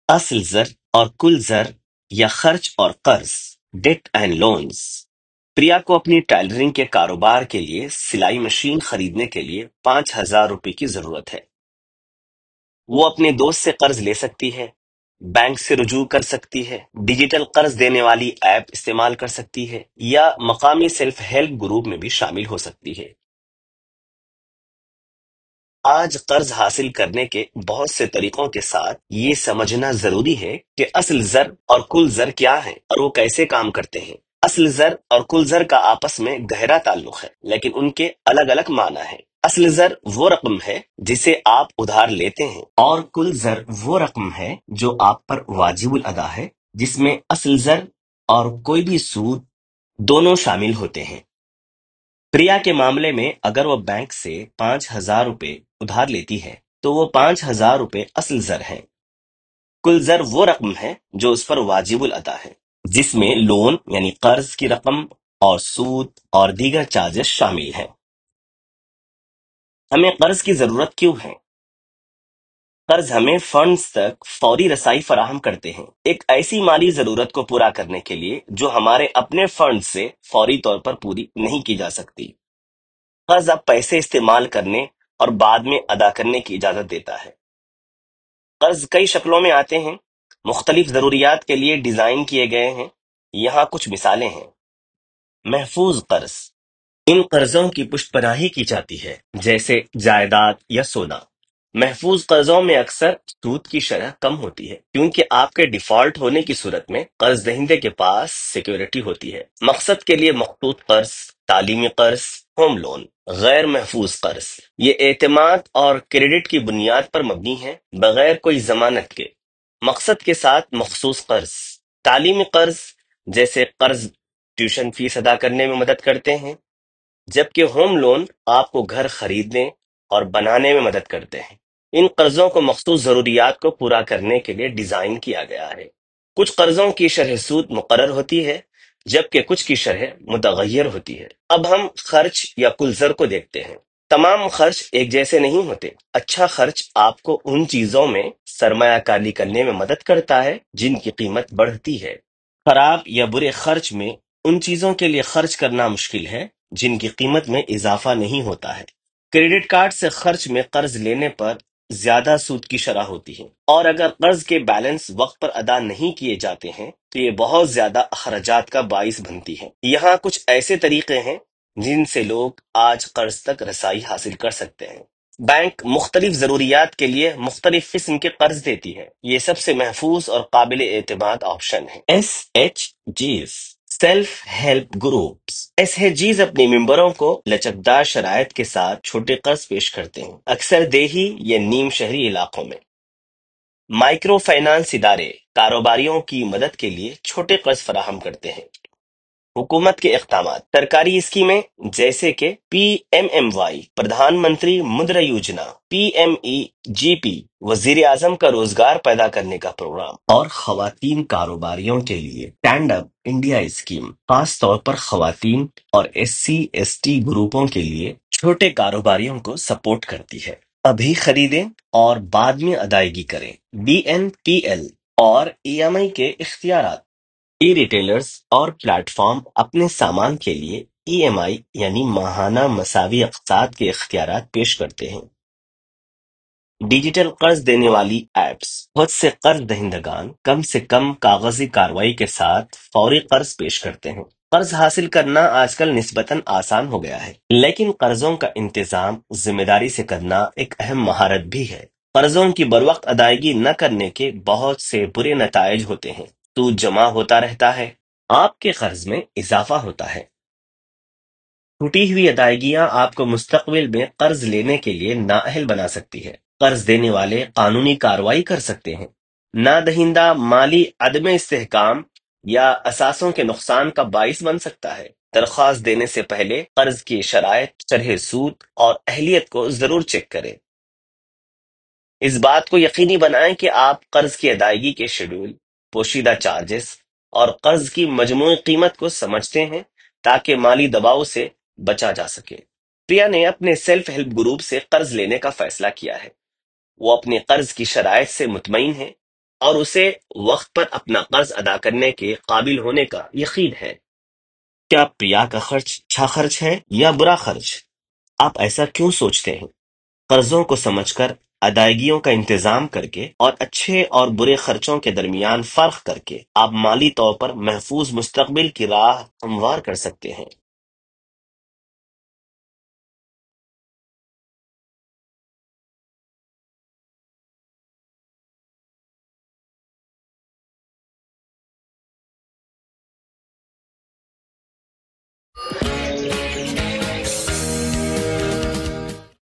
اصل زر اور کل زر یا خرچ اور قرض، ڈیٹ اینڈ لونز۔ پریا کو اپنی ٹیلرنگ کے کاروبار کے لیے سلائی مشین خریدنے کے لیے 5,000 روپے کی ضرورت ہے۔ وہ اپنے دوست سے قرض لے سکتی ہے، بینک سے رجوع کر سکتی ہے، ڈیجیٹل قرض دینے والی ایپ استعمال کر سکتی ہے، یا مقامی سیلف ہیلپ گروپ میں بھی شامل ہو سکتی ہے۔ آج قرض حاصل کرنے کے بہت سے طریقوں کے ساتھ یہ سمجھنا ضروری ہے کہ اصل زر اور کل زر کیا ہے اور وہ کیسے کام کرتے ہیں۔ اصل زر اور کل زر کا آپس میں گہرا تعلق ہے، لیکن ان کے الگ الگ معنی ہیں۔ اصل زر وہ رقم ہے جسے آپ ادھار لیتے ہیں، اور کل زر وہ رقم ہے جو آپ پر واجب الادا ہے، جس میں اصل زر اور کوئی بھی سود دونوں شامل ہوتے ہیں۔ پریا کے معاملے میں اگر وہ بینک سے 5,000 روپے ادھار لیتی ہے تو وہ 5,000 روپے اصل زر ہیں۔ کل زر وہ رقم ہے جو اس پر واجب الادا ہے، جس میں لون یعنی قرض کی رقم اور سود اور دیگر چارجز شامل ہیں۔ ہمیں قرض کی ضرورت کیوں ہے؟ قرض ہمیں فنڈز تک فوری رسائی فراہم کرتے ہیں، ایک ایسی مالی ضرورت کو پورا کرنے کے لیے جو ہمارے اپنے فنڈ سے فوری طور پر پوری نہیں کی جا سکتی۔ قرض اب پیسے استعمال کرنے اور بعد میں ادا کرنے کی اجازت دیتا ہے۔ قرض کئی شکلوں میں آتے ہیں، مختلف ضروریات کے لیے ڈیزائن کیے گئے ہیں۔ یہاں کچھ مثالیں ہیں۔ محفوظ قرض، ان قرضوں کی پشت پناہی کی جاتی ہے، جیسے جائیداد یا سونا۔ محفوظ قرضوں میں اکثر سود کی شرح کم ہوتی ہے، کیونکہ آپ کے ڈیفالٹ ہونے کی صورت میں قرض دہندے کے پاس سیکیورٹی ہوتی ہے۔ مقصد کے لیے مخصوص قرض، تعلیمی قرض، ہوم لون۔ غیر محفوظ قرض، یہ اعتماد اور کریڈٹ کی بنیاد پر مبنی ہے، بغیر کوئی ضمانت کے۔ مقصد کے ساتھ مخصوص قرض، تعلیمی قرض، جیسے قرض ٹیوشن فیس ادا کرنے میں مدد کرتے ہیں، جبکہ ہوم لون آپ کو گھر خریدنے اور بنانے میں مدد کرتے ہیں۔ ان قرضوں کو مخصوص ضروریات کو پورا کرنے کے لیے ڈیزائن کیا گیا ہے۔ کچھ قرضوں کی شرح سود مقرر ہوتی ہے، جبکہ کچھ کی شرح متغیر ہوتی ہے۔ اب ہم خرچ یا کل زر کو دیکھتے ہیں۔ تمام خرچ ایک جیسے نہیں ہوتے۔ اچھا خرچ آپ کو ان چیزوں میں سرمایہ کاری کرنے میں مدد کرتا ہے جن کی قیمت بڑھتی ہے۔ خراب یا برے خرچ میں ان چیزوں کے لیے خرچ کرنا مشکل ہے جن کی قیمت میں اضافہ نہیں ہوتا ہے۔ کریڈٹ کارڈ سے خرچ میں قرض لینے پر زیادہ سود کی شرح ہوتی ہے، اور اگر قرض کے بیلنس وقت پر ادا نہیں کیے جاتے ہیں تو یہ بہت زیادہ اخراجات کا باعث بنتی ہے۔ یہاں کچھ ایسے طریقے ہیں جن سے لوگ آج قرض تک رسائی حاصل کر سکتے ہیں۔ بینک مختلف ضروریات کے لیے مختلف قسم کے قرض دیتی ہے۔ یہ سب سے محفوظ اور قابل اعتماد آپشن ہے۔ SHGs، self help groups. SHGs اپنے ممبروں کو لچکدار شرائط کے ساتھ چھوٹے قرض پیش کرتے ہیں، اکثر دیہی یا نیم شہری علاقوں میں۔ مائکرو فائنانس ادارے کاروباریوں کی مدد کے لیے چھوٹے قرض فراہم کرتے ہیں۔ حکومت کے اقدامات، سرکاری اسکیمیں جیسے کہ PMMY پردھان منتری مدرا یوجنا، PMEGP وزیر اعظم کا روزگار پیدا کرنے کا پروگرام، اور خواتین کاروباریوں کے لیے اسٹینڈ اپ انڈیا اسکیم خاص طور پر خواتین اور SC/ST گروپوں کے لیے چھوٹے کاروباریوں کو سپورٹ کرتی ہے۔ ابھی خریدیں اور بعد میں ادائیگی کریں۔ BNPL اور EMI کے اختیارات۔ ای ریٹیلرز اور پلیٹ فارم اپنے سامان کے لیے EMI یعنی ماہانہ مساوی اقساط کے اختیارات پیش کرتے ہیں۔ ڈیجیٹل قرض دینے والی ایپس، بہت سے قرض دہندگان کم سے کم کاغذی کارروائی کے ساتھ فوری قرض پیش کرتے ہیں۔ قرض حاصل کرنا آج کل نسبتاً آسان ہو گیا ہے، لیکن قرضوں کا انتظام ذمہ داری سے کرنا ایک اہم مہارت بھی ہے۔ قرضوں کی بروقت ادائیگی نہ کرنے کے بہت سے برے نتائج ہوتے ہیں۔ سود جمع ہوتا رہتا ہے، آپ کے قرض میں اضافہ ہوتا ہے۔ چھوٹی ہوئی ادائیگیاں آپ کو مستقبل میں قرض لینے کے لیے نااہل بنا سکتی ہے۔ قرض دینے والے قانونی کارروائی کر سکتے ہیں۔ نادہندہ مالی عدم استحکام یا اثاثوں کے نقصان کا باعث بن سکتا ہے۔ درخواست دینے سے پہلے قرض کی شرائط، شرح سود اور اہلیت کو ضرور چیک کریں۔ اس بات کو یقینی بنائیں کہ آپ قرض کی ادائیگی کے شیڈول، پوشیدہ چارجز اور قرض کی مجموعی قیمت کو سمجھتے ہیں تاکہ مالی دباؤ سے بچا جا سکے۔ پریا نے اپنے سیلف ہیلپ گروپ سے قرض لینے کا فیصلہ کیا ہے۔ وہ اپنے قرض کی شرائط سے مطمئن ہے اور اسے وقت پر اپنا قرض ادا کرنے کے قابل ہونے کا یقین ہے۔ کیا پریا کا خرچ اچھا خرچ ہے یا برا خرچ؟ آپ ایسا کیوں سوچتے ہیں؟ قرضوں کو سمجھ کر، ادائیگیوں کا انتظام کر کے اور اچھے اور برے خرچوں کے درمیان فرق کر کے آپ مالی طور پر محفوظ مستقبل کی راہ ہموار کر سکتے ہیں۔